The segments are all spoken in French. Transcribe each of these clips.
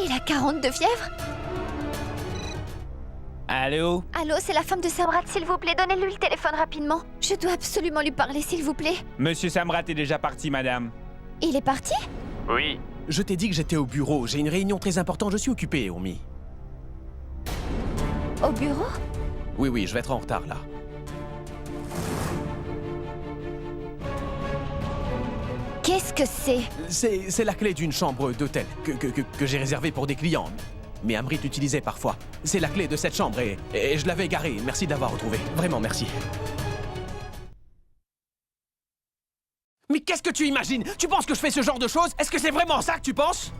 Il a 40 de fièvre? Allô? Allô, c'est la femme de Samrat, s'il vous plaît, donnez-lui le téléphone rapidement. Je dois absolument lui parler, s'il vous plaît. Monsieur Samrat est déjà parti, madame. Il est parti? Oui. Je t'ai dit que j'étais au bureau. J'ai une réunion très importante. Je suis occupé, Urmi. Au bureau? Oui, je vais être en retard, là. Qu'est-ce que c'est? C'est la clé d'une chambre d'hôtel que j'ai réservée pour des clients. Mais Amrit l'utilisait parfois. C'est la clé de cette chambre et je l'avais garée. Merci de l'avoir retrouvée. Vraiment, merci. Mais qu'est-ce que tu imagines? Tu penses que je fais ce genre de choses? Est-ce que c'est vraiment ça que tu penses?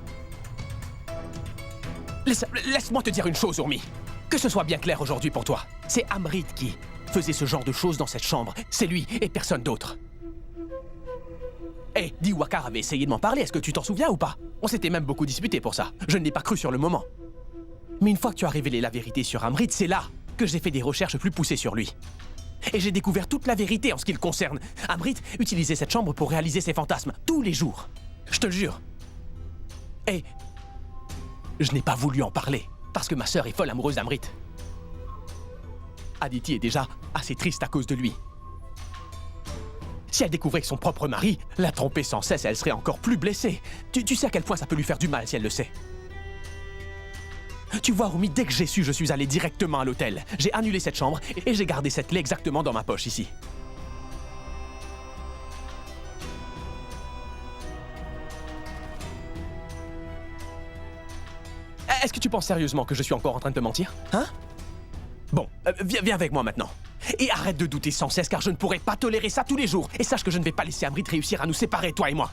Laisse-moi te dire une chose, Urmi. Que ce soit bien clair aujourd'hui pour toi. C'est Amrit qui faisait ce genre de choses dans cette chambre. C'est lui et personne d'autre. Hé, Di Wakar avait essayé de m'en parler. Est-ce que tu t'en souviens ou pas? On s'était même beaucoup disputé pour ça. Je ne l'ai pas cru sur le moment. Mais une fois que tu as révélé la vérité sur Amrit, c'est là que j'ai fait des recherches plus poussées sur lui. Et j'ai découvert toute la vérité en ce qui le concerne. Amrit utilisait cette chambre pour réaliser ses fantasmes, tous les jours. Je te le jure. Et je n'ai pas voulu en parler, parce que ma sœur est folle amoureuse d'Amrit. Aditi est déjà assez triste à cause de lui. Si elle découvrait que son propre mari la trompait sans cesse, elle serait encore plus blessée. Tu sais à quel point ça peut lui faire du mal si elle le sait. Tu vois, Urmi, dès que j'ai su, je suis allé directement à l'hôtel. J'ai annulé cette chambre et j'ai gardé cette clé exactement dans ma poche ici. Est-ce que tu penses sérieusement que je suis encore en train de te mentir? Hein? Bon, viens avec moi maintenant. Et arrête de douter sans cesse, car je ne pourrai pas tolérer ça tous les jours. Et sache que je ne vais pas laisser Amrit réussir à nous séparer, toi et moi.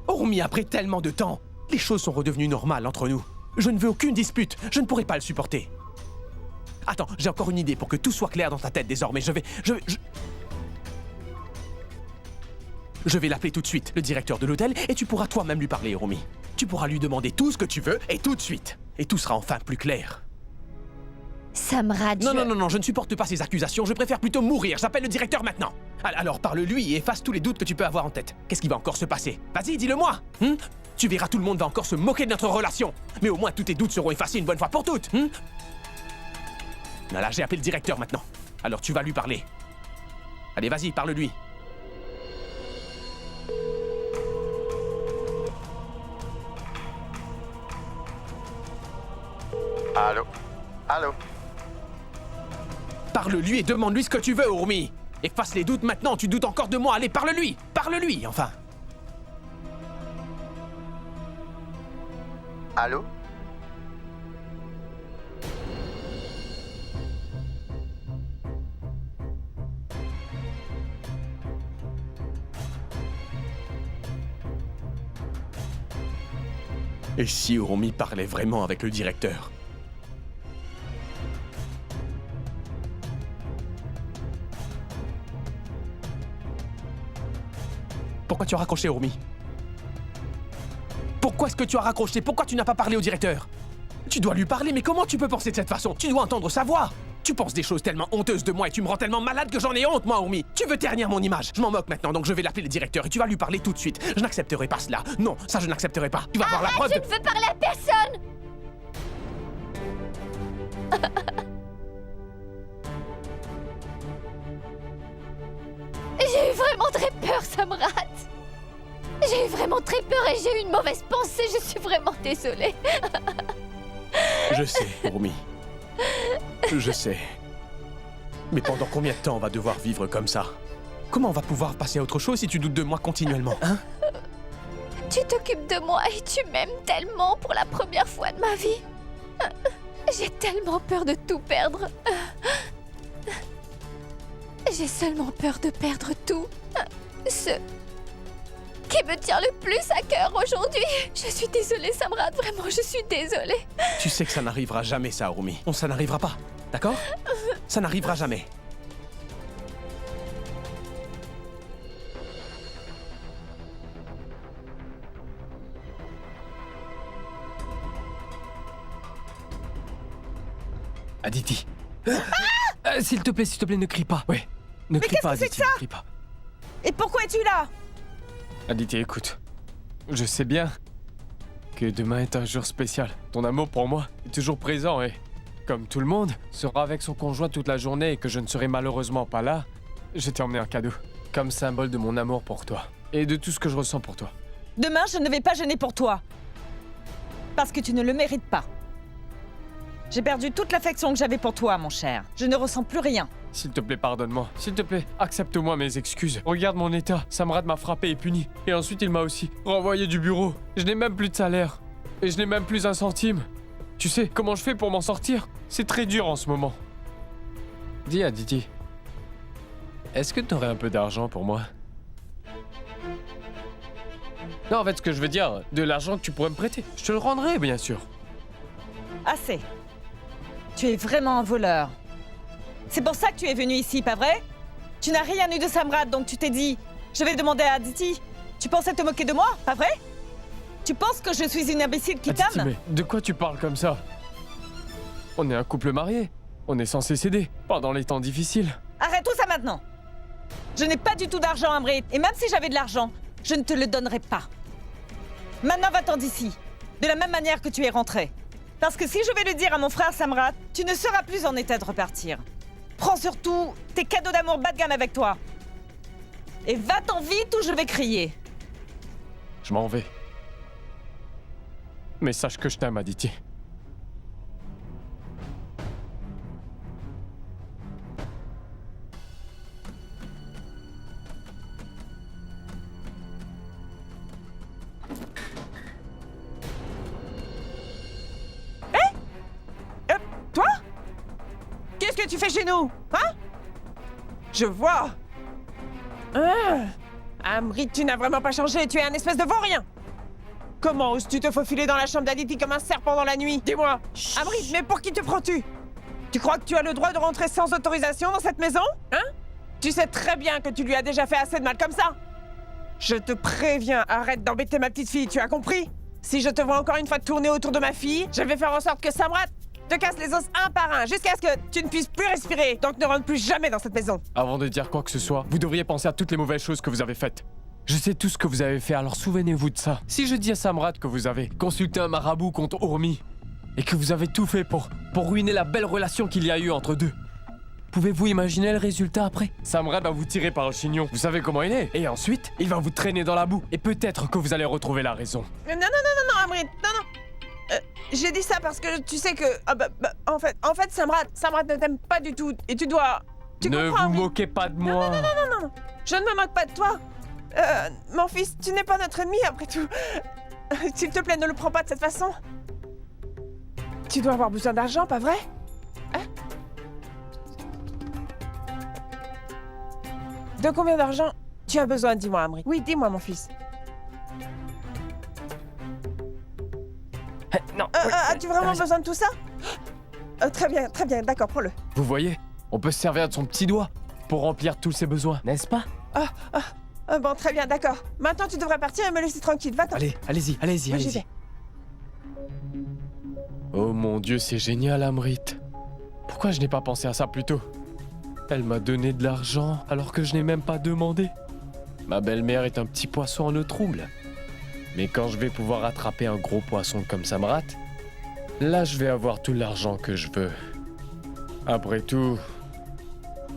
Urmi, après tellement de temps, les choses sont redevenues normales entre nous. Je ne veux aucune dispute. Je ne pourrai pas le supporter. Attends, j'ai encore une idée pour que tout soit clair dans ta tête désormais. Je vais l'appeler tout de suite, le directeur de l'hôtel, et tu pourras toi-même lui parler, Urmi. Tu pourras lui demander tout ce que tu veux, et tout de suite. Et tout sera enfin plus clair. Samrat, Non, je ne supporte pas ces accusations. Je préfère plutôt mourir. J'appelle le directeur maintenant. Alors parle-lui et efface tous les doutes que tu peux avoir en tête. Qu'est-ce qui va encore se passer? Vas-y, dis-le-moi. Tu verras, tout le monde va encore se moquer de notre relation. Mais au moins, tous tes doutes seront effacés une bonne fois pour toutes. Là, j'ai appelé le directeur maintenant. Alors tu vas lui parler. Allez, vas-y, parle-lui. Allô? Allô? Parle-lui et demande-lui ce que tu veux, Urmi. Efface les doutes maintenant, tu doutes encore de moi. Allez, parle-lui. Parle-lui, enfin. Allô? Et si Urmi parlait vraiment avec le directeur? Pourquoi tu as raccroché, Urmi? Pourquoi est-ce que tu as raccroché? Pourquoi tu n'as pas parlé au directeur? Tu dois lui parler, mais comment tu peux penser de cette façon? Tu dois entendre sa voix. Tu penses des choses tellement honteuses de moi et tu me rends tellement malade que j'en ai honte, moi, Urmi. Tu veux ternir mon image. Je m'en moque maintenant, donc je vais l'appeler le directeur et tu vas lui parler tout de suite. Je n'accepterai pas cela. Non, ça je n'accepterai pas. Tu vas avoir la preuve je ne veux parler à personne! J'ai eu vraiment très peur, Samrat. J'ai eu vraiment très peur et j'ai eu une mauvaise pensée. Je suis vraiment désolée. Je sais, Urmi. Je sais. Mais pendant combien de temps on va devoir vivre comme ça? Comment on va pouvoir passer à autre chose si tu doutes de moi continuellement, hein? Tu t'occupes de moi et tu m'aimes tellement pour la première fois de ma vie. J'ai tellement peur de tout perdre. J'ai seulement peur de perdre tout. Ce qui me tient le plus à cœur aujourd'hui. Je suis désolée, Samrat, vraiment, je suis désolée. Tu sais que ça n'arrivera jamais, ça, Urmi. Ça n'arrivera pas, d'accord? Ça n'arrivera jamais. Aditi. S'il te plaît, ne crie pas. Oui. Ne crie pas, Aditi, ne crie pas. Et pourquoi es-tu là? Aditi, écoute. Je sais bien que demain est un jour spécial. Ton amour pour moi est toujours présent et, comme tout le monde, sera avec son conjoint toute la journée et que je ne serai malheureusement pas là, je t'ai emmené un cadeau, comme symbole de mon amour pour toi et de tout ce que je ressens pour toi. Demain, je ne vais pas jeûner pour toi. Parce que tu ne le mérites pas. J'ai perdu toute l'affection que j'avais pour toi, mon cher. Je ne ressens plus rien. S'il te plaît, pardonne-moi. S'il te plaît, accepte-moi mes excuses. Regarde mon état. Samrat m'a frappé et puni. Et ensuite, il m'a aussi renvoyé du bureau. Je n'ai même plus de salaire. Et je n'ai même plus un centime. Tu sais, comment je fais pour m'en sortir? C'est très dur en ce moment. Dis à Didi, est-ce que tu aurais un peu d'argent pour moi? Non, en fait, ce que je veux dire, de l'argent que tu pourrais me prêter. Je te le rendrai, bien sûr. Assez. Tu es vraiment un voleur. C'est pour ça que tu es venu ici, pas vrai? Tu n'as rien eu de Samrat, donc tu t'es dit « Je vais demander à Aditi ». Tu pensais te moquer de moi, pas vrai? Tu penses que je suis une imbécile qui Aditi, t'aime? mais de quoi tu parles comme ça? On est un couple marié. On est censé s'aider pendant les temps difficiles. Arrête tout ça maintenant. Je n'ai pas du tout d'argent, Amrit. Et même si j'avais de l'argent, je ne te le donnerais pas. Maintenant, va-t'en d'ici. De la même manière que tu es rentré. Parce que si je vais le dire à mon frère Samrat, tu ne seras plus en état de repartir. Prends surtout tes cadeaux d'amour bas de gamme avec toi. Et va-t'en vite ou je vais crier. Je m'en vais. Mais sache que je t'aime, Aditi. Toi? Qu'est-ce que tu fais chez nous? Hein? Je vois. Amrit, tu n'as vraiment pas changé. Tu es un espèce de vaurien. Comment oses-tu te faufiler dans la chambre d'Aditi comme un serpent dans la nuit? Dis-moi. Amrit, mais pour qui te prends-tu? Tu crois que tu as le droit de rentrer sans autorisation dans cette maison? Hein? Tu sais très bien que tu lui as déjà fait assez de mal comme ça. Je te préviens, arrête d'embêter ma petite fille, tu as compris? Si je te vois encore une fois tourner autour de ma fille, je vais faire en sorte que Samrat te casse les os un par un jusqu'à ce que tu ne puisses plus respirer. Donc ne rentre plus jamais dans cette maison. Avant de dire quoi que ce soit, vous devriez penser à toutes les mauvaises choses que vous avez faites. Je sais tout ce que vous avez fait, alors souvenez-vous de ça. Si je dis à Samrat que vous avez consulté un marabout contre Urmi, et que vous avez tout fait pour ruiner la belle relation qu'il y a eu entre deux, pouvez-vous imaginer le résultat après? Samrat va vous tirer par le chignon, vous savez comment il est. Et ensuite, il va vous traîner dans la boue, et peut-être que vous allez retrouver la raison. Non, Amrit, non. J'ai dit ça parce que tu sais que... en fait, Samrat ne t'aime pas du tout. Et tu dois... Tu Ne comprends, vous Amrit? moquez pas de moi. Non. Je ne me moque pas de toi. Mon fils, tu n'es pas notre ennemi après tout. S'il te plaît, ne le prends pas de cette façon. Tu dois avoir besoin d'argent, pas vrai? Hein? De combien d'argent tu as besoin, dis-moi, Amrit? Oui, dis-moi, mon fils. Non. As-tu vraiment besoin de tout ça? Très bien, d'accord, prends-le. Vous voyez, on peut se servir de son petit doigt pour remplir tous ses besoins, n'est-ce pas? Bon, très bien, d'accord. Maintenant, tu devrais partir et me laisser tranquille. Va-t'en. Allez, allez-y, allez-y, Moi, j'y allez-y. vais. Oh mon Dieu, c'est génial, Amrit. Pourquoi je n'ai pas pensé à ça plus tôt? Elle m'a donné de l'argent alors que je n'ai même pas demandé. Ma belle-mère est un petit poisson en eau trouble. Mais quand je vais pouvoir attraper un gros poisson comme Samrat, là je vais avoir tout l'argent que je veux. Après tout,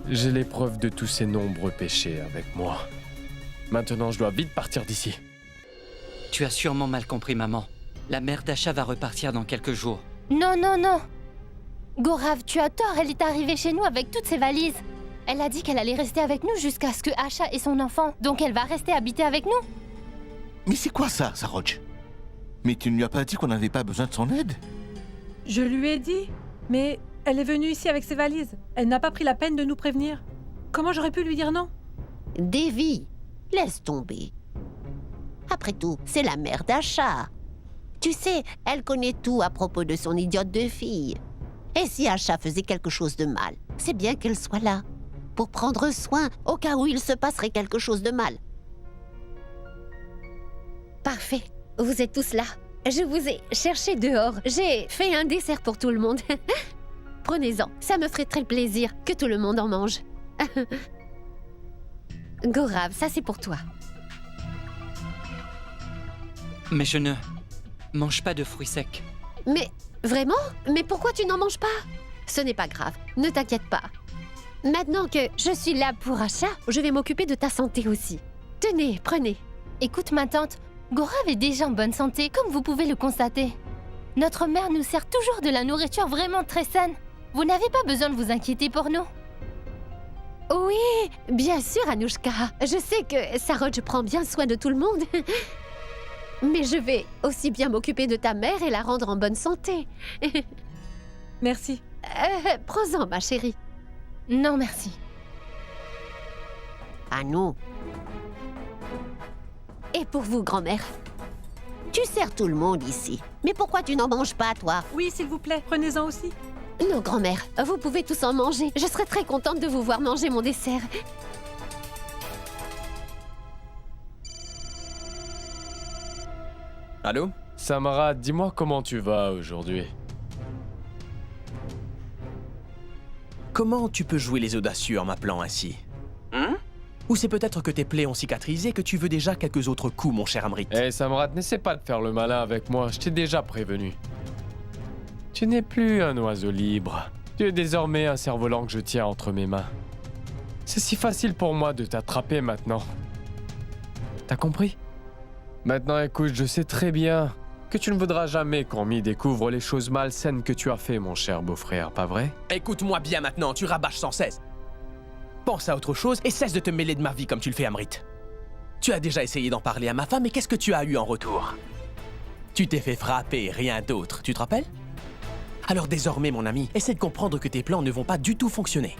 j'ai les preuves de tous ces nombreux péchés avec moi. Maintenant, je dois vite partir d'ici. Tu as sûrement mal compris, maman. La mère d'Asha va repartir dans quelques jours. Non. Gorav, tu as tort, elle est arrivée chez nous avec toutes ses valises. Elle a dit qu'elle allait rester avec nous jusqu'à ce que Asha ait son enfant. Donc elle va rester habiter avec nous. Mais c'est quoi ça, Saroj? Mais tu ne lui as pas dit qu'on n'avait pas besoin de son aide? Je lui ai dit, mais elle est venue ici avec ses valises. Elle n'a pas pris la peine de nous prévenir. Comment j'aurais pu lui dire non? Devi, laisse tomber. Après tout, c'est la mère d'Asha. Tu sais, elle connaît tout à propos de son idiote de fille. Et si Asha faisait quelque chose de mal, c'est bien qu'elle soit là, pour prendre soin au cas où il se passerait quelque chose de mal. Parfait, vous êtes tous là. Je vous ai cherché dehors. J'ai fait un dessert pour tout le monde. Prenez-en, ça me ferait très plaisir que tout le monde en mange. Gorav, ça c'est pour toi. Mais je ne... mange pas de fruits secs. Mais vraiment? Mais pourquoi tu n'en manges pas? Ce n'est pas grave, ne t'inquiète pas. Maintenant que je suis là pour Asha, je vais m'occuper de ta santé aussi. Tenez, prenez. Écoute ma tante, Gaurav est déjà en bonne santé, comme vous pouvez le constater. Notre mère nous sert toujours de la nourriture vraiment très saine. Vous n'avez pas besoin de vous inquiéter pour nous. Oui, bien sûr, Anushka. Je sais que Saroj prend bien soin de tout le monde. Mais je vais aussi bien m'occuper de ta mère et la rendre en bonne santé. Merci. Prends-en, ma chérie. Non, merci. Anu. Et pour vous, grand-mère? Tu sers tout le monde ici. Mais pourquoi tu n'en manges pas, toi? Oui, s'il vous plaît, prenez-en aussi. Non, grand-mère, vous pouvez tous en manger. Je serais très contente de vous voir manger mon dessert. Allô? Samrat, dis-moi comment tu vas aujourd'hui. Comment tu peux jouer les audacieux en m'appelant ainsi? Ou c'est peut-être que tes plaies ont cicatrisé et que tu veux déjà quelques autres coups, mon cher Amrit? Hé Samrat, n'essaie pas de faire le malin avec moi, je t'ai déjà prévenu. Tu n'es plus un oiseau libre. Tu es désormais un cerf-volant que je tiens entre mes mains. C'est si facile pour moi de t'attraper maintenant. T'as compris? Maintenant écoute, je sais très bien que tu ne voudras jamais qu'Ormi découvre les choses malsaines que tu as fait, mon cher beau-frère, pas vrai? Écoute-moi bien maintenant, tu rabâches sans cesse. Pense à autre chose et cesse de te mêler de ma vie comme tu le fais, Amrit. Tu as déjà essayé d'en parler à ma femme et qu'est-ce que tu as eu en retour? Tu t'es fait frapper, rien d'autre, tu te rappelles? Alors désormais, mon ami, essaie de comprendre que tes plans ne vont pas du tout fonctionner.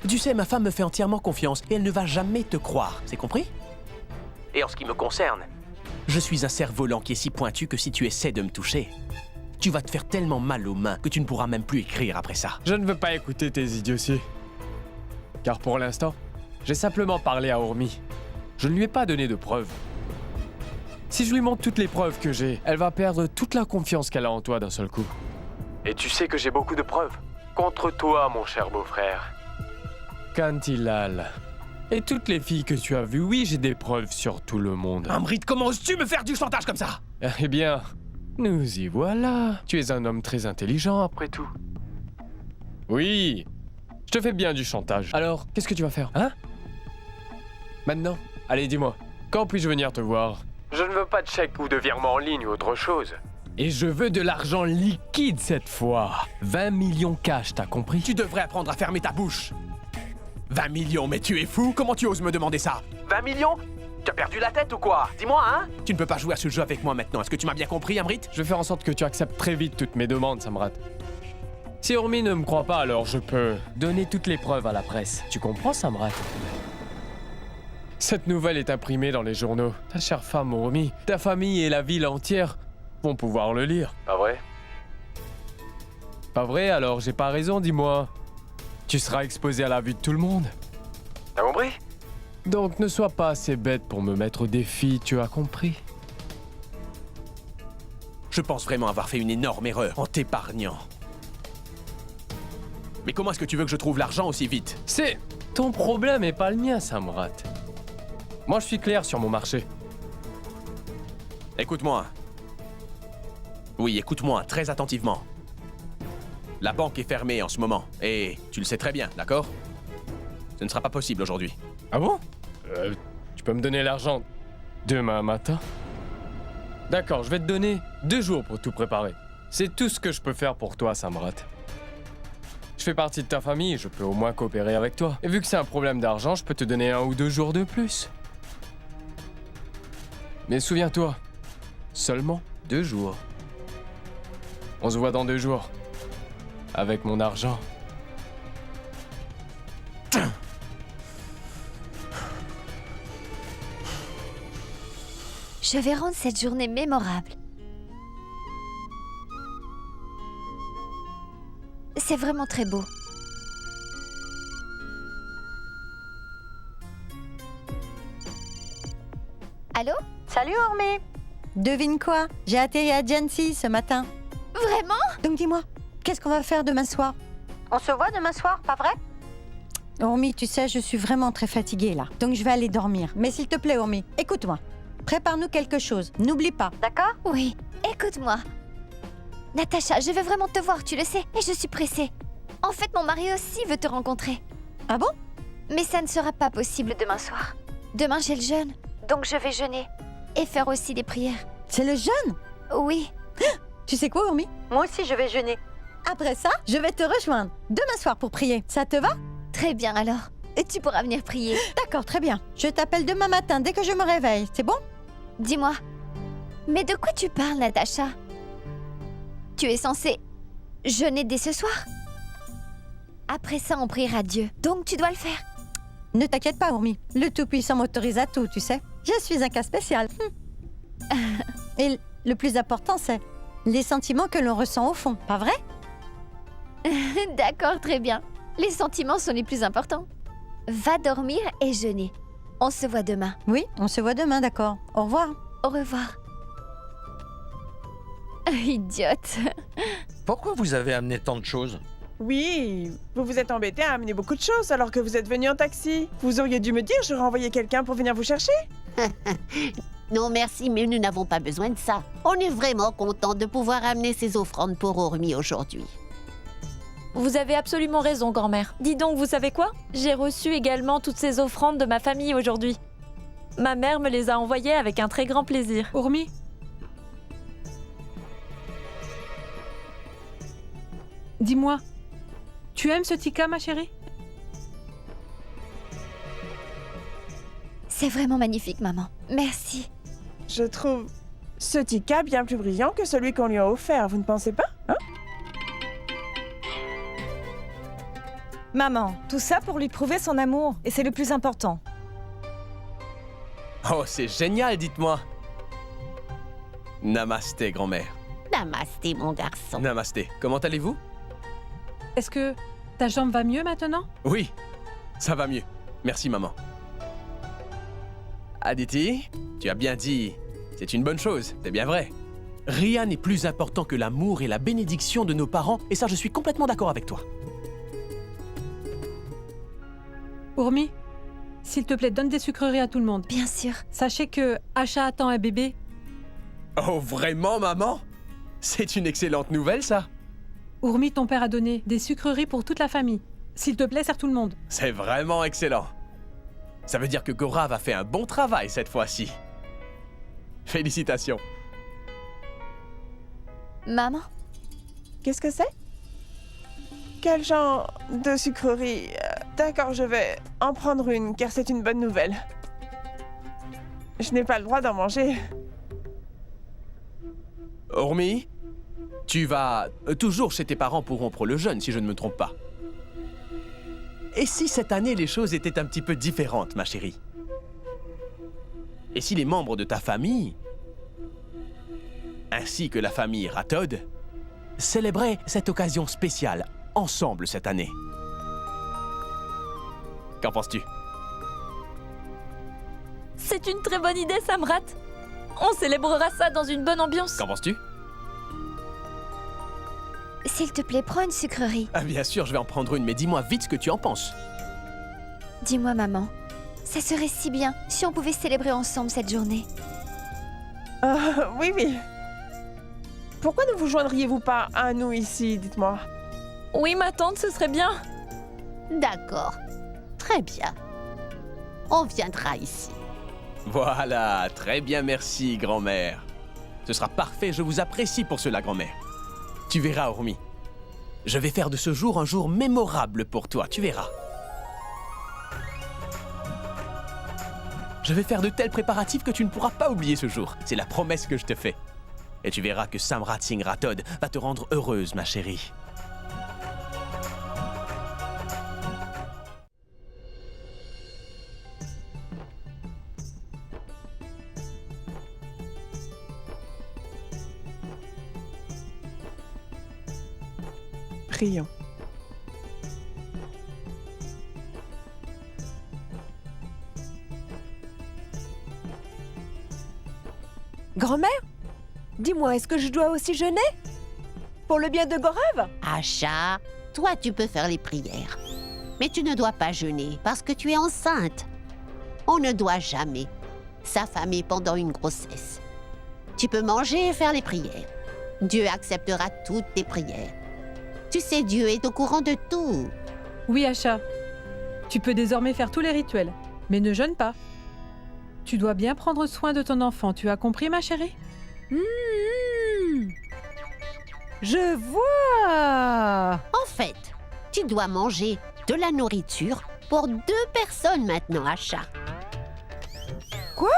Tu sais, ma femme me fait entièrement confiance et elle ne va jamais te croire, c'est compris? Et en ce qui me concerne, je suis un cerf-volant qui est si pointu que si tu essaies de me toucher, tu vas te faire tellement mal aux mains que tu ne pourras même plus écrire après ça. Je ne veux pas écouter tes idioties. Car pour l'instant, j'ai simplement parlé à Ormi. Je ne lui ai pas donné de preuves. Si je lui montre toutes les preuves que j'ai, elle va perdre toute la confiance qu'elle a en toi d'un seul coup. Et tu sais que j'ai beaucoup de preuves. Contre toi, mon cher beau-frère. Kantilal. Et toutes les filles que tu as vues, oui, j'ai des preuves sur tout le monde. Amrit, comment oses-tu me faire du chantage comme ça? Eh bien, nous y voilà. Tu es un homme très intelligent, après tout. Oui, je te fais bien du chantage. Alors, qu'est-ce que tu vas faire, hein? Maintenant, allez, dis-moi, quand puis-je venir te voir? Je ne veux pas de chèque ou de virement en ligne ou autre chose. Et je veux de l'argent liquide cette fois. 20 millions cash, t'as compris? Tu devrais apprendre à fermer ta bouche. 20 millions, mais tu es fou? Comment tu oses me demander ça? 20 millions? Tu as perdu la tête ou quoi? Dis-moi, hein? Tu ne peux pas jouer à ce jeu avec moi maintenant. Est-ce que tu m'as bien compris, Amrit? Je vais faire en sorte que tu acceptes très vite toutes mes demandes, Samrat. Si Ormi ne me croit pas, alors je peux donner toutes les preuves à la presse. Tu comprends, Samrat? Cette nouvelle est imprimée dans les journaux. Ta chère femme, Ormi, ta famille et la ville entière vont pouvoir le lire. Pas vrai? Pas vrai, alors j'ai pas raison, dis-moi. Tu seras exposé à la vue de tout le monde. T'as compris? Donc ne sois pas assez bête pour me mettre au défi, tu as compris? Je pense vraiment avoir fait une énorme erreur en t'épargnant. Mais comment est-ce que tu veux que je trouve l'argent aussi vite? C'est ton problème et pas le mien, Samrat. Moi, je suis clair sur mon marché. Écoute-moi. Oui, écoute-moi très attentivement. La banque est fermée en ce moment, et tu le sais très bien, d'accord? Ce ne sera pas possible aujourd'hui. Ah bon? Tu peux me donner l'argent demain matin? D'accord, je vais te donner 2 jours pour tout préparer. C'est tout ce que je peux faire pour toi, Samrat. Je fais partie de ta famille, je peux au moins coopérer avec toi. Et vu que c'est un problème d'argent, je peux te donner 1 ou 2 jours de plus. Mais souviens-toi, seulement 2 jours. On se voit dans 2 jours. Avec mon argent. Je vais rendre cette journée mémorable. C'est vraiment très beau. Allô? Salut Ormi. Devine quoi? J'ai atterri à Jancy ce matin. Vraiment? Donc dis-moi, qu'est-ce qu'on va faire demain soir? On se voit demain soir, pas vrai? Ormi, tu sais, je suis vraiment très fatiguée là. Donc je vais aller dormir. Mais s'il te plaît Ormi, écoute-moi. prépare-nous quelque chose. N'oublie pas, d'accord? Oui, écoute-moi. Natacha, je veux vraiment te voir, tu le sais, et je suis pressée. En fait, mon mari aussi veut te rencontrer. Ah bon? Mais ça ne sera pas possible demain soir. Demain, j'ai le jeûne, donc je vais jeûner. Et faire aussi des prières. C'est le jeûne? Oui. Tu sais quoi, Ourmi? Moi aussi, je vais jeûner. Après ça, je vais te rejoindre demain soir pour prier. Ça te va? Très bien alors. Et tu pourras venir prier. D'accord, très bien. Je t'appelle demain matin dès que je me réveille. C'est bon? Dis-moi, mais de quoi tu parles, Natacha? Tu es censée jeûner dès ce soir? Après ça, on priera Dieu. Donc tu dois le faire. Ne t'inquiète pas, Ourmi. Le Tout-Puissant m'autorise à tout, tu sais. Je suis un cas spécial. Et le plus important, c'est les sentiments que l'on ressent au fond, pas vrai? D'accord, très bien. Les sentiments sont les plus importants. Va dormir et jeûner. On se voit demain. Oui, on se voit demain, d'accord. Au revoir. Au revoir. Idiote. Pourquoi vous avez amené tant de choses? Oui, vous vous êtes embêté à amener beaucoup de choses alors que vous êtes venu en taxi. Vous auriez dû me dire, j'aurais envoyé quelqu'un pour venir vous chercher. Non, merci, mais nous n'avons pas besoin de ça. On est vraiment content de pouvoir amener ces offrandes pour Ourmi aujourd'hui. Vous avez absolument raison, grand-mère. Dis donc, vous savez quoi? J'ai reçu également toutes ces offrandes de ma famille aujourd'hui. Ma mère me les a envoyées avec un très grand plaisir. Ourmi? Dis-moi, tu aimes ce tika, ma chérie? C'est vraiment magnifique, maman. Merci. Je trouve ce tika bien plus brillant que celui qu'on lui a offert, vous ne pensez pas? Hein? Maman, tout ça pour lui prouver son amour. Et c'est le plus important. Oh, c'est génial, dites-moi. Namasté, grand-mère. Namasté, mon garçon. Namasté. Comment allez-vous? Est-ce que ta jambe va mieux maintenant? Oui, ça va mieux. Merci, maman. Aditi, tu as bien dit, c'est une bonne chose, c'est bien vrai. Rien n'est plus important que l'amour et la bénédiction de nos parents, et ça, je suis complètement d'accord avec toi. Ourmi, s'il te plaît, donne des sucreries à tout le monde. Bien sûr. Sachez que Asha attend un bébé. Oh, vraiment, maman? C'est une excellente nouvelle, ça. Ourmi, ton père a donné des sucreries pour toute la famille. S'il te plaît, serre tout le monde. C'est vraiment excellent. Ça veut dire que Gaurav a fait un bon travail cette fois-ci. Félicitations. Maman? Qu'est-ce que c'est? Quel genre de sucrerie? D'accord, je vais en prendre une, car c'est une bonne nouvelle. Je n'ai pas le droit d'en manger. Ourmi, tu vas toujours chez tes parents pour rompre le jeûne, si je ne me trompe pas. Et si cette année, les choses étaient un petit peu différentes, ma chérie? Et si les membres de ta famille, ainsi que la famille Rathod, célébraient cette occasion spéciale ensemble cette année? Qu'en penses-tu? C'est une très bonne idée, Samrat. On célébrera ça dans une bonne ambiance. Qu'en penses-tu? S'il te plaît, prends une sucrerie. Ah, bien sûr, je vais en prendre une, mais dis-moi vite ce que tu en penses. Dis-moi, maman, ça serait si bien si on pouvait célébrer ensemble cette journée. Oui, oui. Pourquoi ne vous joindriez-vous pas à nous ici, dites-moi? Oui, ma tante, ce serait bien. D'accord. Très bien. On viendra ici. Voilà, très bien, merci, grand-mère. Ce sera parfait, je vous apprécie pour cela, grand-mère. Tu verras, Ourmi. Je vais faire de ce jour un jour mémorable pour toi, tu verras. Je vais faire de tels préparatifs que tu ne pourras pas oublier ce jour. C'est la promesse que je te fais. Et tu verras que Samrat Singh Rathod va te rendre heureuse, ma chérie. Prions. Grand-mère, dis-moi, est-ce que je dois aussi jeûner? Pour le bien de Gaurav? Asha, toi tu peux faire les prières. Mais tu ne dois pas jeûner parce que tu es enceinte. On ne doit jamais s'affamer pendant une grossesse. Tu peux manger et faire les prières. Dieu acceptera toutes tes prières. Tu sais, Dieu est au courant de tout. Oui, Asha. Tu peux désormais faire tous les rituels, mais ne jeûne pas. Tu dois bien prendre soin de ton enfant, tu as compris, ma chérie? Je vois. En fait, tu dois manger de la nourriture pour 2 personnes maintenant, Asha. Quoi?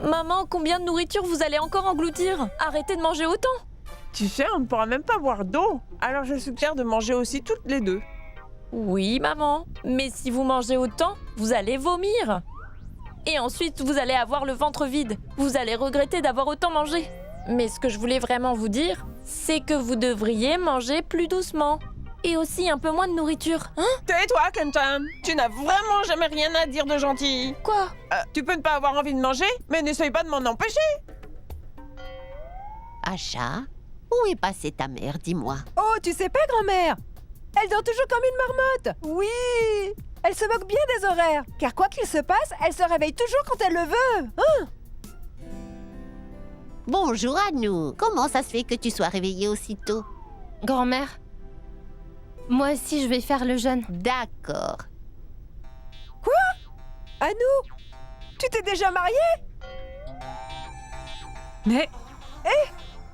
Maman, combien de nourriture vous allez encore engloutir? Arrêtez de manger autant. Tu sais, on ne pourra même pas boire d'eau. Alors je suggère de manger aussi toutes les 2. Oui, maman. Mais si vous mangez autant, vous allez vomir. Et ensuite, vous allez avoir le ventre vide. Vous allez regretter d'avoir autant mangé. Mais ce que je voulais vraiment vous dire, c'est que vous devriez manger plus doucement. Et aussi un peu moins de nourriture. Hein? Tais-toi, Kenton. Tu n'as vraiment jamais rien à dire de gentil. Quoi? Tu peux ne pas avoir envie de manger, mais n'essaye pas de m'en empêcher. Asha, où est passée ta mère, dis-moi? Oh, tu sais pas, grand-mère? Elle dort toujours comme une marmotte. Oui. Elle se moque bien des horaires, car quoi qu'il se passe, elle se réveille toujours quand elle le veut. Hein? Bonjour à nous. Comment ça se fait que tu sois réveillée aussitôt? Grand-mère, moi aussi je vais faire le jeûne. D'accord. Quoi? Anou, tu t'es déjà mariée? Mais... Eh,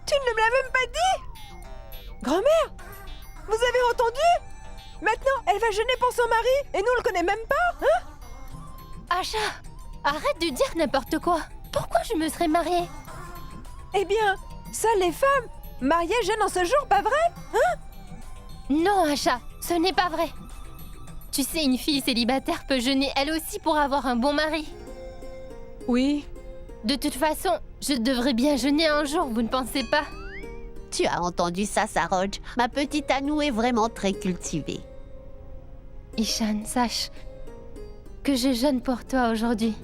tu ne me l'as même pas dit? Grand-mère, vous avez entendu? Maintenant, elle va jeûner pour son mari, et nous on le connaît même pas, hein? Asha, arrête de dire n'importe quoi. Pourquoi je me serais mariée? Eh bien, ça les femmes, mariées jeûnent en ce jour, pas vrai? Hein? Non, Asha, ce n'est pas vrai. Tu sais, une fille célibataire peut jeûner elle aussi pour avoir un bon mari. Oui. De toute façon, je devrais bien jeûner un jour, vous ne pensez pas? Tu as entendu ça, Saroj? Ma petite Anou est vraiment très cultivée. Ishan, sache que je jeûne pour toi aujourd'hui.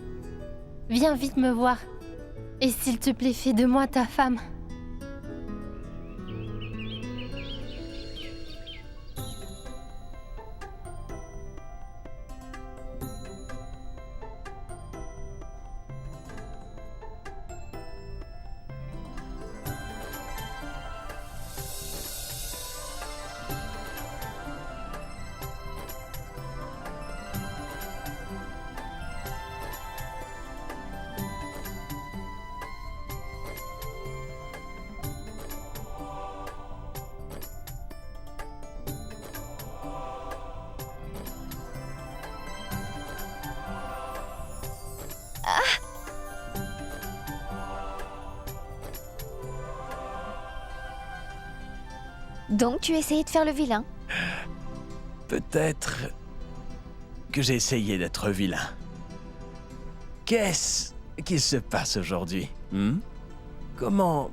Viens vite me voir. Et s'il te plaît, fais de moi ta femme. Donc tu essayais de faire le vilain? Peut-être que j'ai essayé d'être vilain. Qu'est-ce qui se passe aujourd'hui? Comment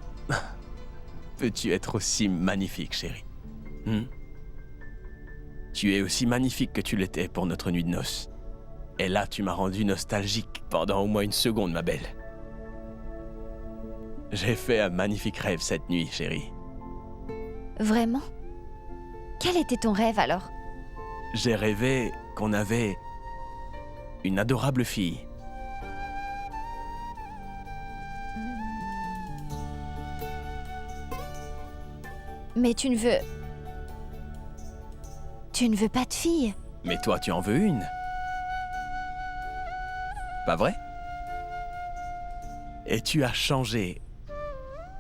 peux-tu être aussi magnifique, chérie? Tu es aussi magnifique que tu l'étais pour notre nuit de noces. Et là, tu m'as rendu nostalgique pendant au moins une seconde, ma belle. J'ai fait un magnifique rêve cette nuit, chérie. Vraiment? Quel était ton rêve alors? J'ai rêvé qu'on avait une adorable fille. Mais tu ne veux... Tu ne veux pas de fille? Mais toi, tu en veux une? Pas vrai? Et tu as changé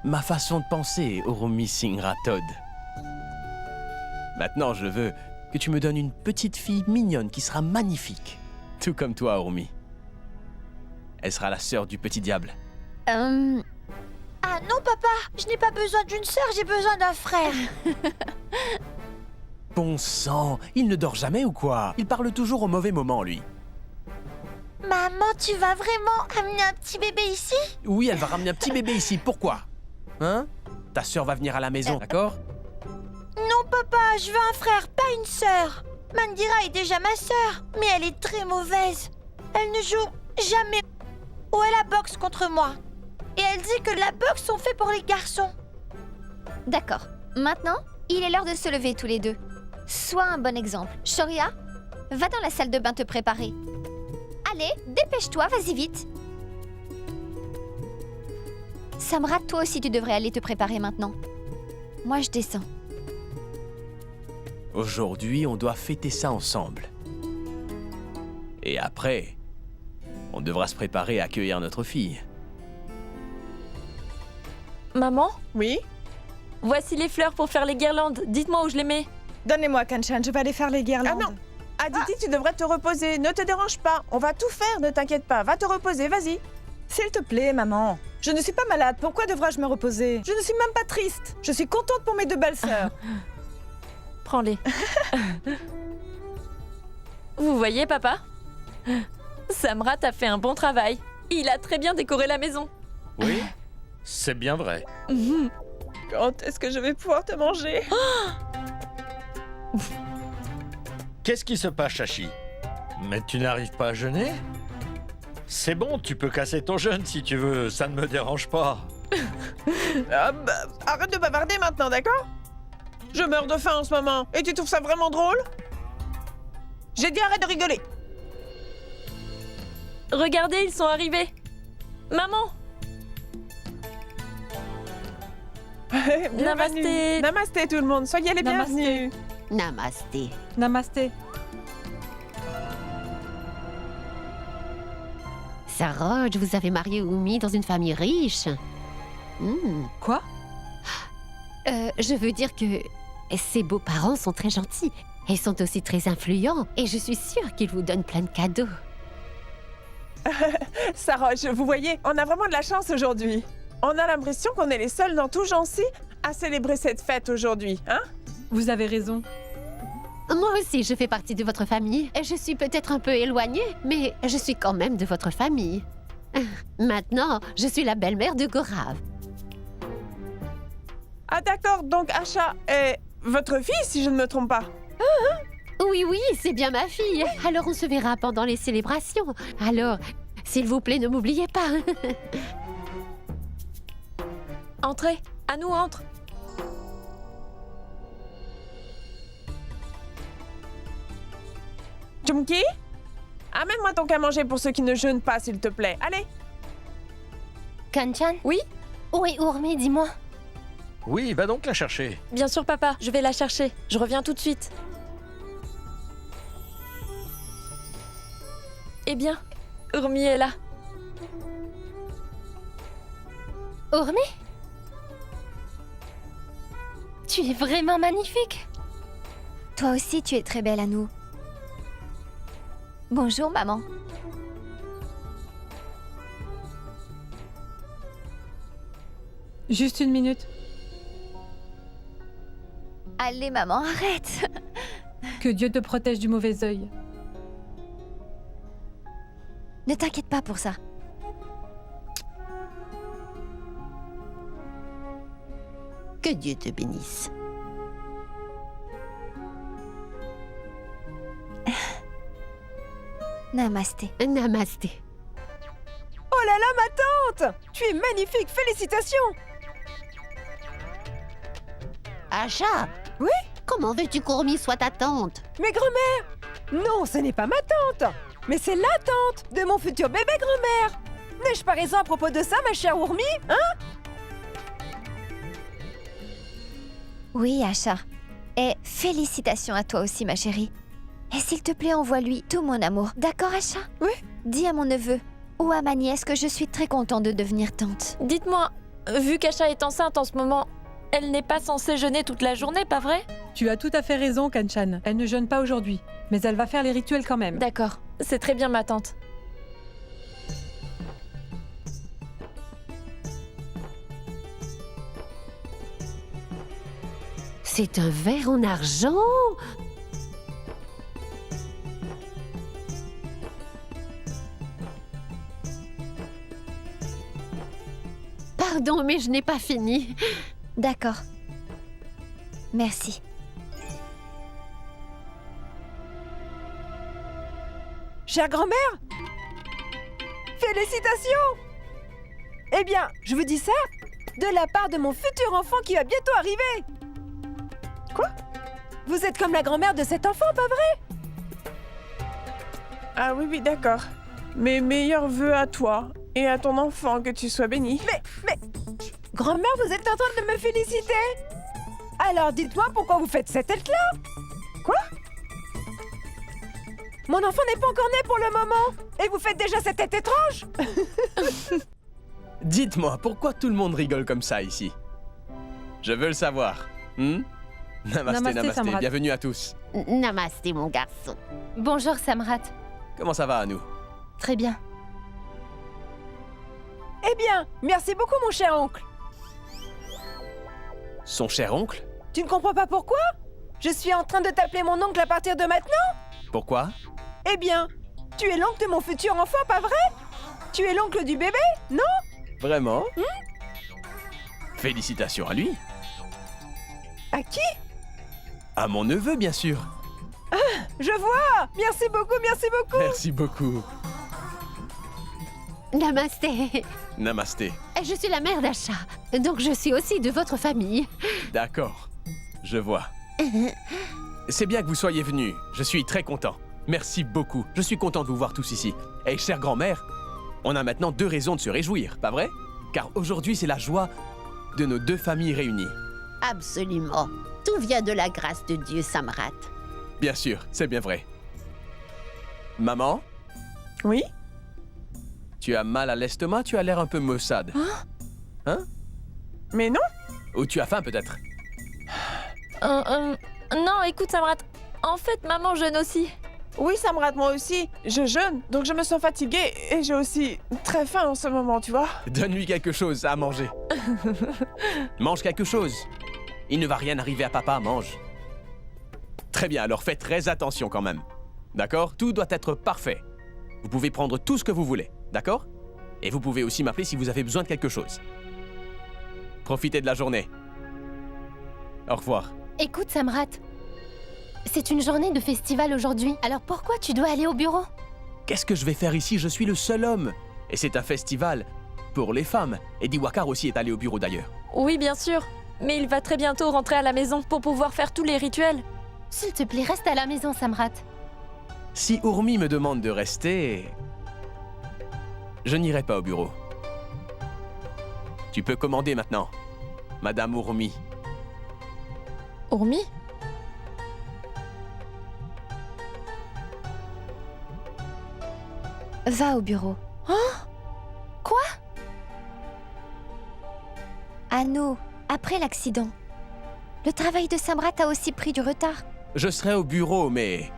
ma façon de penser, Urumi Singh Rathod. Maintenant, je veux que tu me donnes une petite fille mignonne qui sera magnifique. Tout comme toi, Urumi. Elle sera la sœur du petit diable. Ah non, papa! Je n'ai pas besoin d'une sœur, j'ai besoin d'un frère! Bon sang, il ne dort jamais ou quoi? Il parle toujours au mauvais moment, lui. Maman, tu vas vraiment amener un petit bébé ici? Oui, elle va ramener un petit bébé ici. Pourquoi? Hein? Ta sœur va venir à la maison, d'accord? Non, papa, je veux un frère, pas une sœur. Mandira est déjà ma sœur, mais elle est très mauvaise. Elle ne joue jamais ou à la boxe contre moi. Et elle dit que la boxe sont faits pour les garçons. D'accord. Maintenant, il est l'heure de se lever tous les deux. Sois un bon exemple. Shoria, va dans la salle de bain te préparer. Allez, dépêche-toi, vas-y vite. Samra, toi aussi tu devrais aller te préparer maintenant. Moi je descends. Aujourd'hui, on doit fêter ça ensemble. Et après, on devra se préparer à accueillir notre fille. Maman? Oui? Voici les fleurs pour faire les guirlandes. Dites-moi où je les mets. Donnez-moi, Kanchan, je vais aller faire les guirlandes. Ah non! Aditi, tu devrais te reposer. Ne te dérange pas. On va tout faire, ne t'inquiète pas. Va te reposer, vas-y. S'il te plaît, maman. Je ne suis pas malade. Pourquoi devrais-je me reposer? Je ne suis même pas triste. Je suis contente pour mes deux belles sœurs. Prends-les. Vous voyez, papa? Samra t'a fait un bon travail. Il a très bien décoré la maison. Oui, c'est bien vrai. Quand est-ce que je vais pouvoir te manger? Qu'est-ce qui se passe, Chachi? Mais tu n'arrives pas à jeûner? C'est bon, tu peux casser ton jeûne si tu veux, ça ne me dérange pas. Ah bah, arrête de bavarder maintenant, d'accord? Je meurs de faim en ce moment. Et tu trouves ça vraiment drôle? J'ai dit arrête de rigoler. Regardez, ils sont arrivés. Maman! Namasté. Namasté tout le monde, soyez les bienvenus. Namasté. Namasté. Saroj, vous avez marié Oumi dans une famille riche. Quoi? Je veux dire que ses beaux-parents sont très gentils. Ils sont aussi très influents. Et je suis sûre qu'ils vous donnent plein de cadeaux. Saroj, vous voyez, on a vraiment de la chance aujourd'hui. On a l'impression qu'on est les seuls dans tout Jansi à célébrer cette fête aujourd'hui, hein? Vous avez raison. Moi aussi, je fais partie de votre famille. Je suis peut-être un peu éloignée, mais je suis quand même de votre famille. Maintenant, je suis la belle-mère de Gorav. Ah d'accord, donc Asha est votre fille, si je ne me trompe pas. Oui, oui, c'est bien ma fille. Alors on se verra pendant les célébrations. Alors, s'il vous plaît, ne m'oubliez pas. Entrez, à nous, entre. Chumki, amène-moi ton qu'à manger pour ceux qui ne jeûnent pas, s'il te plaît. Allez. Kanchan? Oui? Où est Urmi, dis-moi? Oui, va donc la chercher. Bien sûr, papa, je vais la chercher. Je reviens tout de suite. Eh bien, Urmi est là. Urmi? Tu es vraiment magnifique. Toi aussi tu es très belle à nous. Bonjour maman. Juste une minute. Allez maman, arrête. Que Dieu te protège du mauvais œil. Ne t'inquiète pas pour ça. Que Dieu te bénisse. Namasté. Namasté. Oh là là, ma tante! Tu es magnifique, félicitations! Asha! Oui? Comment veux-tu qu'Ourmi soit ta tante? Mais grand-mère! Non, ce n'est pas ma tante! Mais c'est la tante de mon futur bébé grand-mère! N'ai-je pas raison à propos de ça, ma chère Ourmi? Hein? Oui, Asha. Et félicitations à toi aussi, ma chérie. Et s'il te plaît, envoie-lui tout mon amour. D'accord, Asha? Oui. Dis à mon neveu ou à ma nièce que je suis très contente de devenir tante. Dites-moi, vu qu'Asha est enceinte en ce moment, elle n'est pas censée jeûner toute la journée, pas vrai? Tu as tout à fait raison, Kanchan. Elle ne jeûne pas aujourd'hui, mais elle va faire les rituels quand même. D'accord, c'est très bien, ma tante. C'est un verre en argent? Pardon, mais je n'ai pas fini. D'accord. Merci. Chère grand-mère! Félicitations! Eh bien, je vous dis ça de la part de mon futur enfant qui va bientôt arriver! Quoi? Vous êtes comme la grand-mère de cet enfant, pas vrai? Ah oui, oui, d'accord. Mes meilleurs vœux à toi et à ton enfant, que tu sois béni. Mais... Grand-mère, vous êtes en train de me féliciter? Alors dites-moi pourquoi vous faites cette tête-là? Quoi? Mon enfant n'est pas encore né pour le moment et vous faites déjà cette tête étrange? Dites-moi, pourquoi tout le monde rigole comme ça ici? Je veux le savoir. Namasté, Samrat. bienvenue à tous. Namasté, mon garçon. Bonjour Samrat. Comment ça va à nous? Très bien. Eh bien, merci beaucoup mon cher oncle. Son cher oncle? Tu ne comprends pas pourquoi? Je suis en train de t'appeler mon oncle à partir de maintenant? Pourquoi? Eh bien, tu es l'oncle de mon futur enfant, pas vrai? Tu es l'oncle du bébé, non? Vraiment? Félicitations à lui. À qui? À mon neveu, bien sûr. Ah, je vois! Merci beaucoup, merci beaucoup! Merci beaucoup. Namasté. Namasté. Je suis la mère d'Acha, donc je suis aussi de votre famille. D'accord. Je vois. C'est bien que vous soyez venus. Je suis très content. Merci beaucoup. Je suis content de vous voir tous ici. Et chère grand-mère, on a maintenant 2 raisons de se réjouir, pas vrai? Car aujourd'hui, c'est la joie de nos 2 familles réunies. Absolument. Tout vient de la grâce de Dieu, Samrat. Bien sûr, c'est bien vrai. Maman? Oui? Tu as mal à l'estomac? Tu as l'air un peu maussade. Hein? Mais non? Ou tu as faim peut-être? Non, écoute Samrat, en fait maman jeûne aussi. Oui, Samrat, moi aussi. Je jeûne, donc je me sens fatiguée et j'ai aussi très faim en ce moment, tu vois. Donne-lui quelque chose à manger. Mange quelque chose. Il ne va rien arriver à papa, mange. Très bien, alors faites très attention quand même. D'accord? Tout doit être parfait. Vous pouvez prendre tout ce que vous voulez, d'accord? Et vous pouvez aussi m'appeler si vous avez besoin de quelque chose. Profitez de la journée. Au revoir. Écoute Samrat, c'est une journée de festival aujourd'hui. Alors pourquoi tu dois aller au bureau? Qu'est-ce que je vais faire ici? Je suis le seul homme. Et c'est un festival pour les femmes. Et Diwakar aussi est allé au bureau d'ailleurs. Oui, bien sûr. Mais il va très bientôt rentrer à la maison pour pouvoir faire tous les rituels. S'il te plaît, reste à la maison Samrat. Si Urmi me demande de rester, je n'irai pas au bureau. Tu peux commander maintenant, Madame Urmi. Urmi? Va au bureau. Hein? Quoi? Anno, après l'accident. Le travail de Samrat a aussi pris du retard. Je serai au bureau, mais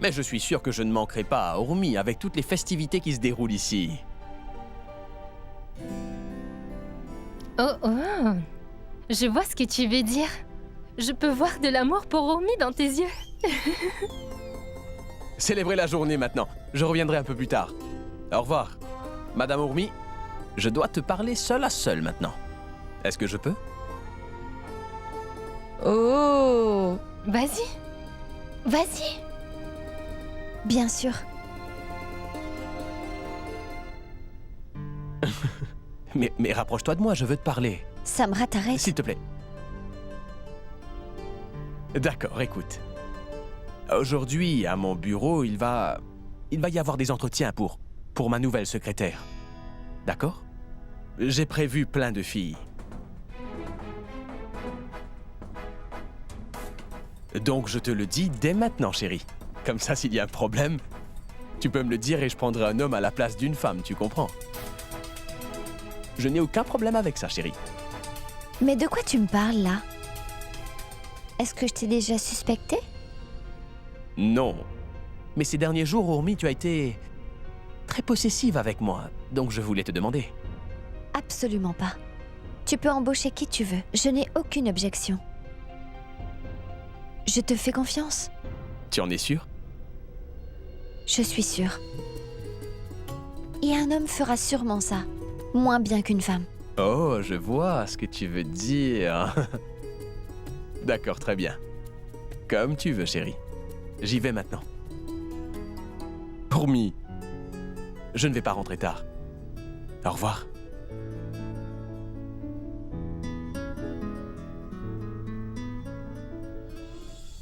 je suis sûr que je ne manquerai pas à Urmi avec toutes les festivités qui se déroulent ici. Oh oh, je vois ce que tu veux dire. Je peux voir de l'amour pour Urmi dans tes yeux. Célébrez la journée maintenant. Je reviendrai un peu plus tard. Au revoir. Madame Urmi, je dois te parler seul à seul maintenant. Est-ce que je peux? Oh! Vas-y. Vas-y. Bien sûr. Mais rapproche-toi de moi, je veux te parler. Samrat, arrête. S'il te plaît. D'accord, écoute. Aujourd'hui, à mon bureau, il va y avoir des entretiens pour ma nouvelle secrétaire. D'accord? J'ai prévu plein de filles. Donc je te le dis dès maintenant, chérie. Comme ça, s'il y a un problème, tu peux me le dire et je prendrai un homme à la place d'une femme, tu comprends? Je n'ai aucun problème avec ça, chérie. Mais de quoi tu me parles, là? Est-ce que je t'ai déjà suspecté? Non. Mais ces derniers jours, Urmi, tu as été très possessive avec moi, donc je voulais te demander. Absolument pas. Tu peux embaucher qui tu veux. Je n'ai aucune objection. Je te fais confiance. Tu en es sûre? Je suis sûre. Et un homme fera sûrement ça. Moins bien qu'une femme. Oh, je vois ce que tu veux dire. D'accord, très bien. Comme tu veux, chérie. J'y vais maintenant. Urmi, je ne vais pas rentrer tard. Au revoir.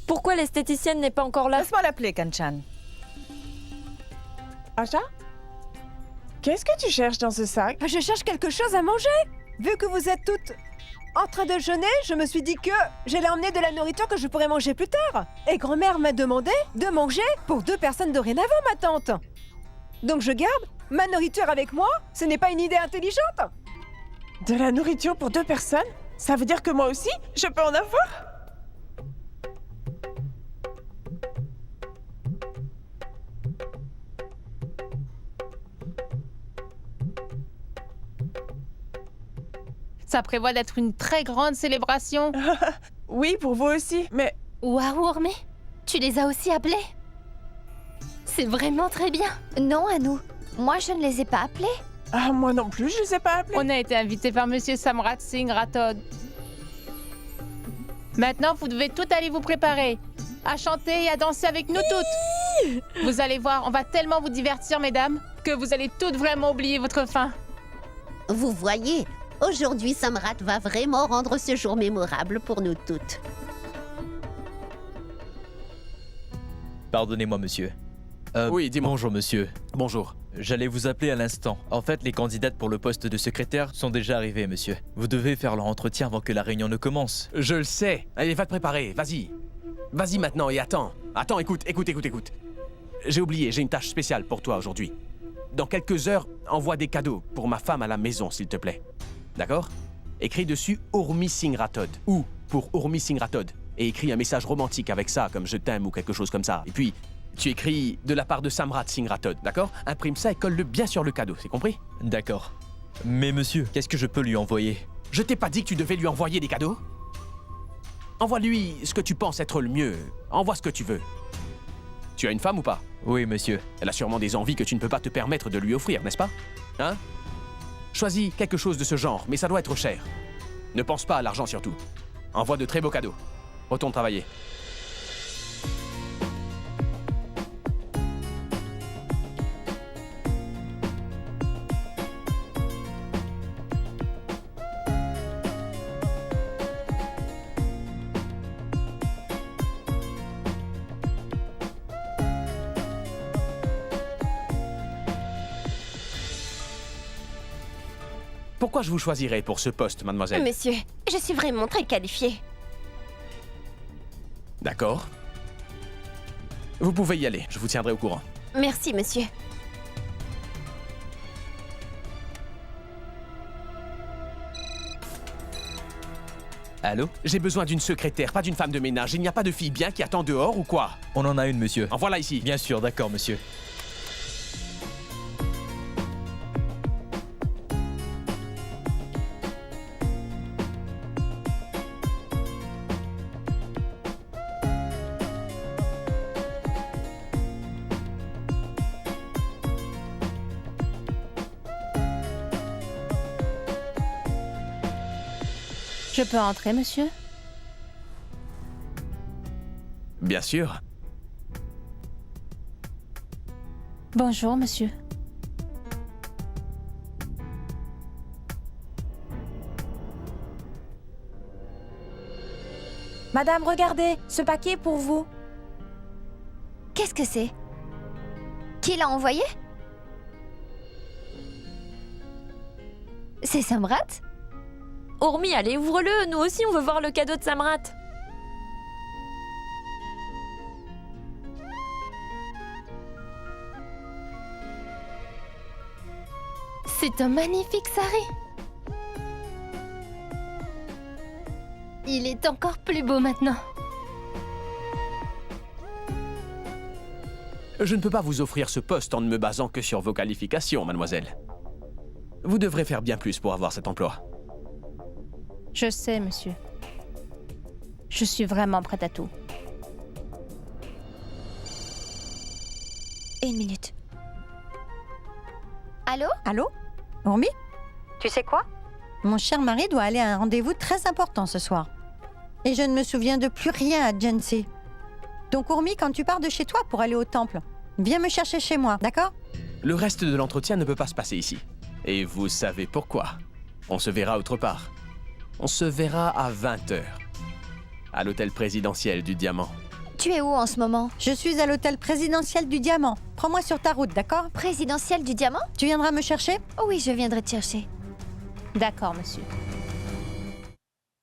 Pourquoi l'esthéticienne n'est pas encore là? Laisse-moi l'appeler, Kanchan. Asha? Qu'est-ce que tu cherches dans ce sac? Je cherche quelque chose à manger. Vu que vous êtes toutes en train de jeûner, je me suis dit que j'allais emmener de la nourriture que je pourrais manger plus tard. Et grand-mère m'a demandé de manger pour 2 personnes dorénavant, ma tante. Donc je garde ma nourriture avec moi. Ce n'est pas une idée intelligente? De la nourriture pour 2 personnes? Ça veut dire que moi aussi, je peux en avoir? Ça prévoit d'être une très grande célébration. Oui, pour vous aussi, mais... Waouh, Ormi, tu les as aussi appelés? C'est vraiment très bien. Non, Anou. Moi, je ne les ai pas appelés. Ah, moi non plus, je les ai pas appelés. On a été invités par Monsieur Samrat Singh Rathod. Maintenant, vous devez tout aller vous préparer. À chanter et à danser avec nous toutes. Vous allez voir, on va tellement vous divertir, mesdames, que vous allez toutes vraiment oublier votre faim. Vous voyez, aujourd'hui, Samrat va vraiment rendre ce jour mémorable pour nous toutes. Pardonnez-moi, monsieur. Oui, dis-moi. Bonjour, monsieur. Bonjour. J'allais vous appeler à l'instant. En fait, les candidates pour le poste de secrétaire sont déjà arrivées, monsieur. Vous devez faire leur entretien avant que la réunion ne commence. Je le sais. Allez, va te préparer, vas-y. Vas-y maintenant et attends. Attends, écoute. J'ai oublié, j'ai une tâche spéciale pour toi aujourd'hui. Dans quelques heures, envoie des cadeaux pour ma femme à la maison, s'il te plaît. D'accord? Écris dessus Urmi Singh Rathod ou pour Urmi Singh Rathod et écris un message romantique avec ça, comme je t'aime ou quelque chose comme ça. Et puis, tu écris de la part de Samrat Singh Rathod, d'accord? Imprime ça et colle-le bien sur le cadeau, c'est compris? D'accord. Mais monsieur, qu'est-ce que je peux lui envoyer? Je t'ai pas dit que tu devais lui envoyer des cadeaux? Envoie-lui ce que tu penses être le mieux. Envoie ce que tu veux. Tu as une femme ou pas? Oui, monsieur. Elle a sûrement des envies que tu ne peux pas te permettre de lui offrir, n'est-ce pas? Hein? Choisis quelque chose de ce genre, mais ça doit être cher. Ne pense pas à l'argent surtout. Envoie de très beaux cadeaux. Retourne travailler. Pourquoi je vous choisirais pour ce poste, mademoiselle? Monsieur, je suis vraiment très qualifiée. D'accord. Vous pouvez y aller, je vous tiendrai au courant. Merci, monsieur. Allô? J'ai besoin d'une secrétaire, pas d'une femme de ménage. Il n'y a pas de fille bien qui attend dehors ou quoi? On en a une, monsieur. En voilà ici. Bien sûr, d'accord, monsieur. Je peux entrer, monsieur? Bien sûr. Bonjour, monsieur. Madame, regardez, ce paquet est pour vous. Qu'est-ce que c'est? Qui l'a envoyé? C'est Samrat? Urmi, allez, ouvre-le. Nous aussi, on veut voir le cadeau de Samrat. C'est un magnifique sari. Il est encore plus beau maintenant. Je ne peux pas vous offrir ce poste en ne me basant que sur vos qualifications, mademoiselle. Vous devrez faire bien plus pour avoir cet emploi. Je sais, monsieur. Je suis vraiment prête à tout. Une minute. Allô? Allô? Urmi? Tu sais quoi? Mon cher mari doit aller à un rendez-vous très important ce soir. Et je ne me souviens de plus rien à Jency. Donc Urmi, quand tu pars de chez toi pour aller au temple, viens me chercher chez moi, d'accord? Le reste de l'entretien ne peut pas se passer ici. Et vous savez pourquoi. On se verra autre part. On se verra à 20h. À l'hôtel présidentiel du Diamant. Tu es où en ce moment? Je suis à l'hôtel présidentiel du Diamant. Prends-moi sur ta route, d'accord? Présidentiel du Diamant? Tu viendras me chercher? Oh oui, je viendrai te chercher. D'accord, monsieur.